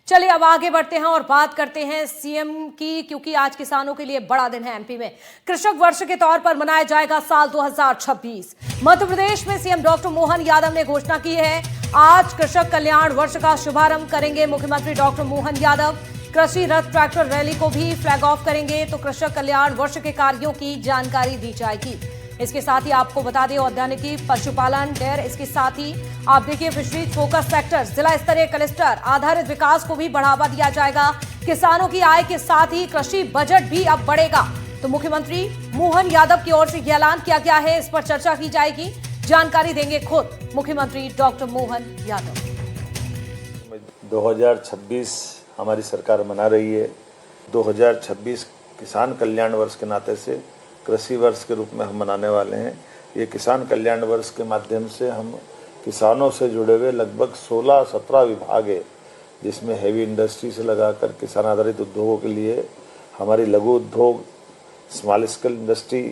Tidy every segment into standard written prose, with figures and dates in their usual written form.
चलिए अब आगे बढ़ते हैं और बात करते हैं सीएम की, क्योंकि आज किसानों के लिए बड़ा दिन है। एमपी में कृषक वर्ष के तौर पर मनाया जाएगा साल 2026। मध्य प्रदेश में सीएम डॉक्टर मोहन यादव ने घोषणा की है, आज कृषक कल्याण वर्ष का शुभारंभ करेंगे मुख्यमंत्री डॉक्टर मोहन यादव। कृषि रथ ट्रैक्टर रैली को भी फ्लैग ऑफ करेंगे, तो कृषक कल्याण वर्ष के कार्यों की जानकारी दी जाएगी। इसके साथ ही आपको बता दें, औद्यानिकी, पशुपालन, डेयरी, इसके साथ ही आप देखिए फिशरीज फोकस सेक्टर, जिला स्तरीय क्लस्टर आधारित विकास को भी बढ़ावा दिया जाएगा। किसानों की आय के साथ ही कृषि बजट भी अब बढ़ेगा। तो मुख्यमंत्री मोहन यादव की ओर से यह ऐलान किया गया है, इस पर चर्चा की जाएगी। जानकारी देंगे खुद मुख्यमंत्री डॉक्टर मोहन यादव। 2026 हमारी सरकार मना रही है। 2026 किसान कल्याण वर्ष के नाते से कृषि वर्ष के रूप में हम मनाने वाले हैं। ये किसान कल्याण वर्ष के माध्यम से हम किसानों से जुड़े हुए लगभग 16-17 विभाग है, जिसमें हैवी इंडस्ट्री से लगाकर किसान आधारित उद्योगों के लिए हमारी लघु उद्योग, स्मॉल स्केल इंडस्ट्री,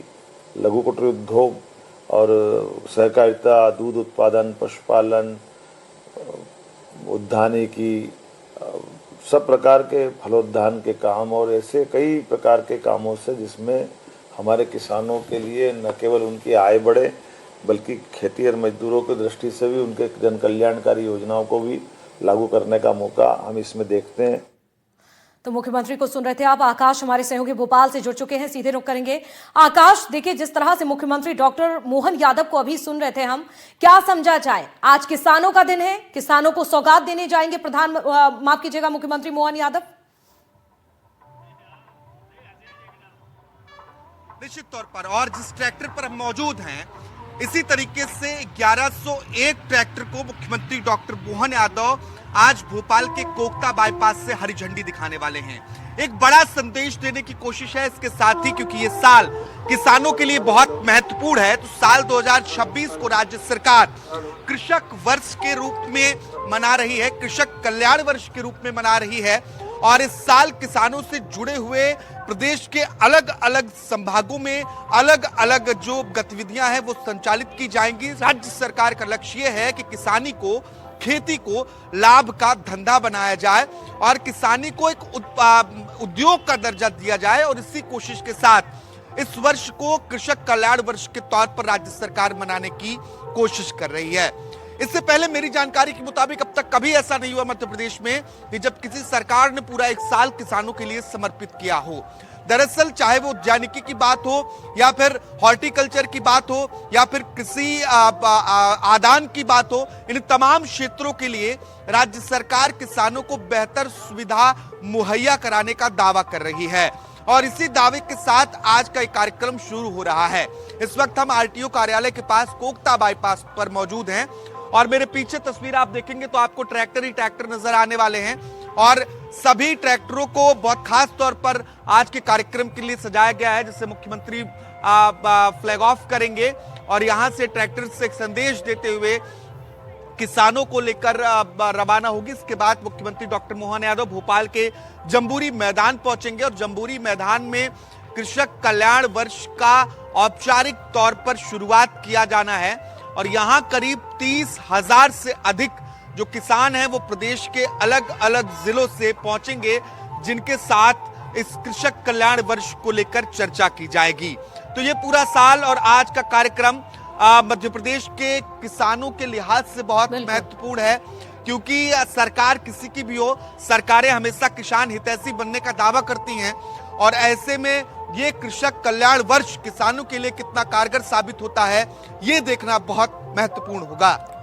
लघु कुटीर उद्योग और सहकारिता, दूध उत्पादन, पशुपालन, उद्यानिकी, सब प्रकार के फलोद्यान के काम और ऐसे कई प्रकार के कामों से जिसमें हमारे किसानों के लिए न केवल उनकी आय बढ़े बल्कि खेती और मजदूरों की दृष्टि से भी उनके जन कल्याणकारी योजनाओं को भी लागू करने का मौका हम इसमें देखते हैं। तो मुख्यमंत्री को सुन रहे थे आप। आकाश हमारे सहयोगी भोपाल से जुड़ चुके हैं, सीधे रुख करेंगे। आकाश, देखिए जिस तरह से मुख्यमंत्री डॉक्टर मोहन यादव को अभी सुन रहे थे हम, क्या समझा जाए? आज किसानों का दिन है, किसानों को सौगात देने जाएंगे माफ कीजिएगा मुख्यमंत्री मोहन यादव। निश्चित तौर पर, और जिस ट्रैक्टर पर हम मौजूद हैं इसी तरीके से 1101 ट्रैक्टर को मुख्यमंत्री डॉक्टर मोहन यादव आज भोपाल के कोकता बाईपास से हरी झंडी दिखाने वाले हैं। एक बड़ा संदेश देने की कोशिश है इसके साथ ही, क्योंकि ये साल किसानों के लिए बहुत महत्वपूर्ण है। तो साल 2026 को राज्य सरकार कृषक वर्ष के रूप में मना रही है, कृषक कल्याण वर्ष के रूप में मना रही है। और इस साल किसानों से जुड़े हुए प्रदेश के अलग अलग संभागों में अलग अलग जो गतिविधियां हैं वो संचालित की जाएंगी। राज्य सरकार का लक्ष्य यह है कि किसानी को, खेती को लाभ का धंधा बनाया जाए और किसानी को एक उद्योग का दर्जा दिया जाए। और इसी कोशिश के साथ इस वर्ष को कृषक कल्याण वर्ष के तौर पर राज्य सरकार मनाने की कोशिश कर रही है। इससे पहले मेरी जानकारी के मुताबिक अब तक कभी ऐसा नहीं हुआ मध्य प्रदेश में कि जब किसी सरकार ने पूरा एक साल किसानों के लिए समर्पित किया हो। दरअसल चाहे वो उद्यानिकी की बात हो या फिर हॉर्टिकल्चर की बात हो या फिर कृषि आदान की बात हो, इन तमाम क्षेत्रों के लिए राज्य सरकार किसानों को बेहतर सुविधा मुहैया कराने का दावा कर रही है। और इसी दावे के साथ आज का एक कार्यक्रम शुरू हो रहा है। इस वक्त हम आरटीओ कार्यालय के पास कोकता बाईपास पर मौजूद हैं और मेरे पीछे तस्वीर आप देखेंगे तो आपको ट्रैक्टर ही ट्रैक्टर नजर आने वाले हैं। और सभी ट्रैक्टरों को बहुत खास तौर पर आज के कार्यक्रम के लिए सजाया गया है, जिसे मुख्यमंत्री फ्लैग ऑफ करेंगे और यहां से ट्रैक्टर से एक संदेश देते हुए किसानों को लेकर रवाना होगी। इसके बाद मुख्यमंत्री डॉक्टर मोहन यादव भोपाल के जंबूरी मैदान पहुंचेंगे और जंबूरी मैदान में कृषक कल्याण वर्ष का औपचारिक तौर पर शुरुआत किया जाना है। और यहां करीब 30,000 से अधिक जो किसान हैं वो प्रदेश के अलग अलग जिलों से पहुंचेंगे, जिनके साथ इस कृषक कल्याण वर्ष को लेकर चर्चा की जाएगी। तो ये पूरा साल और आज का कार्यक्रम मध्य प्रदेश के किसानों के लिहाज से बहुत महत्वपूर्ण है, क्योंकि सरकार किसी की भी हो, सरकारें हमेशा किसान हितैषी बनने का दावा करती हैं। और ऐसे में ये कृषक कल्याण वर्ष किसानों के लिए कितना कारगर साबित होता है, ये देखना बहुत महत्वपूर्ण होगा।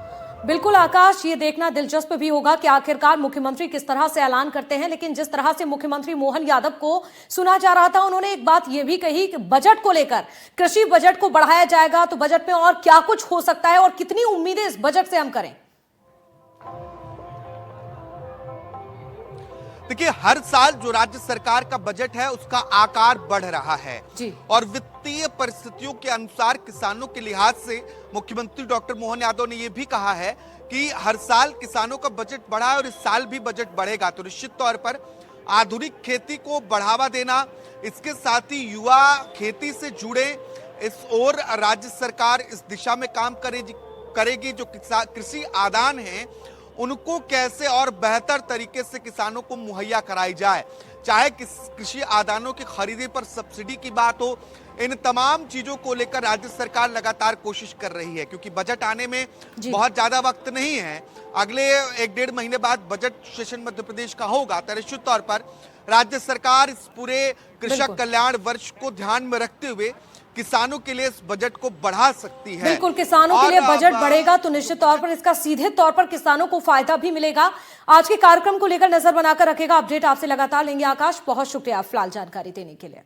बिल्कुल आकाश, ये देखना दिलचस्प भी होगा कि आखिरकार मुख्यमंत्री किस तरह से ऐलान करते हैं। लेकिन जिस तरह से मुख्यमंत्री मोहन यादव को सुना जा रहा था, उन्होंने एक बात ये भी कही कि बजट को लेकर, कृषि बजट को बढ़ाया जाएगा। तो बजट में और क्या कुछ हो सकता है और कितनी उम्मीदें इस बजट से हम करें? देखिए, हर साल जो राज्य सरकार का बजट है उसका आकार बढ़ रहा है जी। और वित्तीय परिस्थितियों के अनुसार किसानों के लिहाज से मुख्यमंत्री डॉक्टर मोहन यादव ने यह भी कहा है कि हर साल किसानों का बजट बढ़ा है और इस साल भी बजट बढ़ेगा। तो निश्चित तौर पर आधुनिक खेती को बढ़ावा देना, इसके साथ ही युवा खेती से जुड़े, इस ओर राज्य सरकार इस दिशा में काम करेगी। जो कृषि आदान है उनको कैसे और बेहतर तरीके से किसानों को मुहैया कराई जाए, चाहे कृषि आदानों की खरीदी पर सब्सिडी की बात हो, इन तमाम चीजों को लेकर राज्य सरकार लगातार कोशिश कर रही है। क्योंकि बजट आने में बहुत ज्यादा वक्त नहीं है, अगले 1-1.5 महीने बाद बजट सेशन मध्य प्रदेश का होगा। तो निश्चित तौर पर राज्य सरकार इस पूरे कृषक कल्याण वर्ष को ध्यान में रखते हुए किसानों के लिए इस बजट को बढ़ा सकती है। बिल्कुल, किसानों के लिए बजट बढ़ेगा तो निश्चित तौर पर इसका सीधे तौर पर किसानों को फायदा भी मिलेगा। आज के कार्यक्रम को लेकर नजर बनाकर रखेगा, अपडेट आपसे लगातार लेंगे। आकाश, बहुत शुक्रिया फिलहाल जानकारी देने के लिए।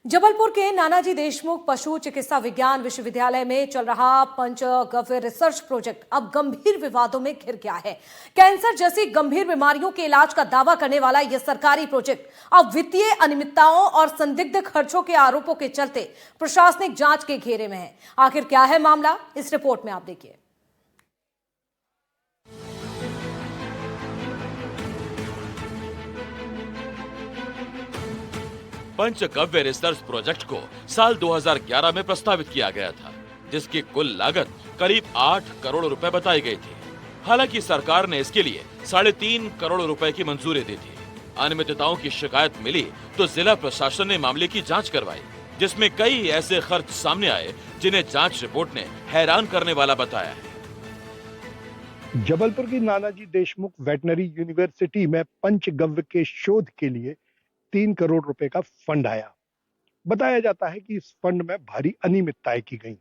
जबलपुर के नानाजी देशमुख पशु चिकित्सा विज्ञान विश्वविद्यालय में चल रहा पंचगव्य रिसर्च प्रोजेक्ट अब गंभीर विवादों में घिर गया है। कैंसर जैसी गंभीर बीमारियों के इलाज का दावा करने वाला यह सरकारी प्रोजेक्ट अब वित्तीय अनियमितताओं और संदिग्ध खर्चों के आरोपों के चलते प्रशासनिक जांच के घेरे में है। आखिर क्या है मामला, इस रिपोर्ट में आप देखिए। पंचगव्य रिसर्च प्रोजेक्ट को साल 2011 में प्रस्तावित किया गया था, जिसकी कुल लागत करीब 8 करोड़ रुपए बताई गई थी। हालांकि सरकार ने इसके लिए 3.5 करोड़ रुपए की मंजूरी दी थी। अनियमितताओं की शिकायत मिली तो जिला प्रशासन ने मामले की जांच करवाई, जिसमें कई ऐसे खर्च सामने आए जिन्हें जांच रिपोर्ट ने हैरान करने वाला बताया है। जबलपुर की नानाजी देशमुख वेटनरी यूनिवर्सिटी में पंचगव्य के शोध के लिए 3 करोड़ रुपए का फंड आया। बताया जाता है कि इस फंड में भारी अनियमितताएं की गई।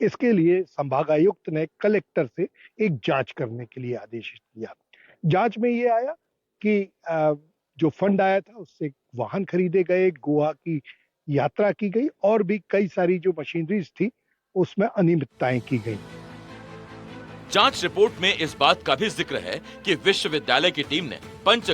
इसके लिए संभागायुक्त ने कलेक्टर से एक जांच करने के लिए आदेश दिया। जांच में ये आया कि जो फंड आया था उससे वाहन खरीदे गए, गोवा की यात्रा की गई और भी कई सारी जो मशीनरीज थी उसमें अनियमितताएं की गई। जांच रिपोर्ट में इस बात का भी जिक्र है कि विश्वविद्यालय की टीम ने पंच